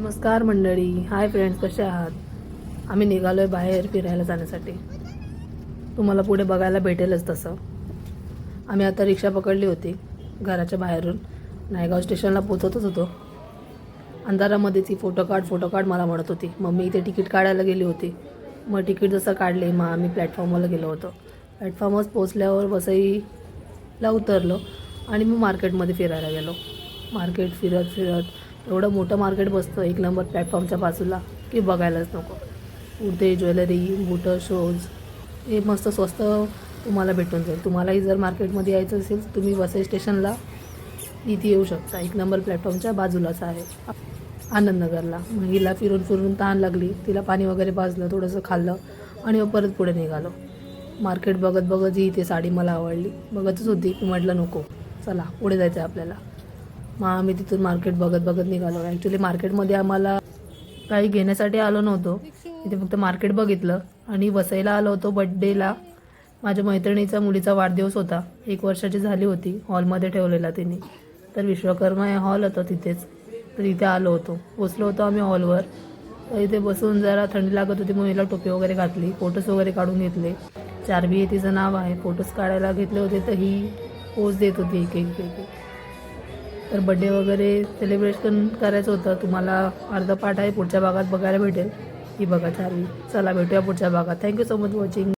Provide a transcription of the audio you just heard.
नमस्कार मंडळी. Hi friends, कसे आहात? आम्ही निघालो आहे बाहेर फिरायला जाण्यासाठी. तुम्हाला पुढे बघायला भेटेलच तसं. आम्ही आता रिक्षा पकडली होती घराच्या बाहेरून. नायगाव स्टेशनला पोचतच होतो. अंधारामध्ये ती फोटो काढ मला म्हणत होती. मम्मी इथे तिकीट काढायला गेली होती. मग तिकीट जसं काढले मग आम्ही प्लॅटफॉर्मवर गेलो होतो. प्लॅटफॉर्मवर पोचल्यावर वसईला उतरलो आणि मग मार्केटमध्ये फिरायला गेलो. मार्केट फिरत एवढं मोठं मार्केट बसतं एक नंबर प्लॅटफॉर्मच्या बाजूला की बघायलाच नको. कुर्ते, ज्वेलरी, बुटं, शूज हे मस्त स्वस्त तुम्हाला भेटून जाईल. तुम्हालाही जर मार्केटमध्ये यायचं असेल तर तुम्ही वसई स्टेशनला इथे येऊ शकता. एक नंबर प्लॅटफॉर्मच्या बाजूलाच आहे, आनंदनगरला. मग हिला फिरून तहान लागली, तिला पाणी वगैरे पाजलं, थोडंसं खाल्लं आणि मग परत पुढे निघालो. मार्केट बघत ही इथे साडी मला आवडली, बघतच होती की म्हटलं नको, चला पुढे जायचं आहे आपल्याला. मग आम्ही तिथून मार्केट बघत निघालो. ॲक्च्युली मार्केटमध्ये आम्हाला काही घेण्यासाठी आलो नव्हतो, इथे फक्त मार्केट बघितलं आणि वसईला आलो होतो बड्डेला. माझ्या मैत्रिणीचा मुलीचा वाढदिवस होता, 1 वर्षाची झाली होती. हॉलमध्ये ठेवलेला तिने, तर विश्वकर्मा हॉल होता तिथेच, तर इथे आलो होतो. पोचलो होतो आम्ही हॉलवर. तर इथे बसून जरा थंडी लागत होती म्हणून हिला टोपी वगैरे घातली, फोटोज वगैरे काढून घेतले. चार्वी हे तिचं नाव आहे. फोटोज काढायला घेतले होते तर ही पोज देत होती एक. तर बड्डे वगैरे सेलिब्रेशन करायचं होतं. तुम्हाला अर्धा पार्ट आहे पुढच्या भागात बघायला भेटेल. ही बघा चार्वी. चला भेटूया पुढच्या भागात. Thank you so much watching.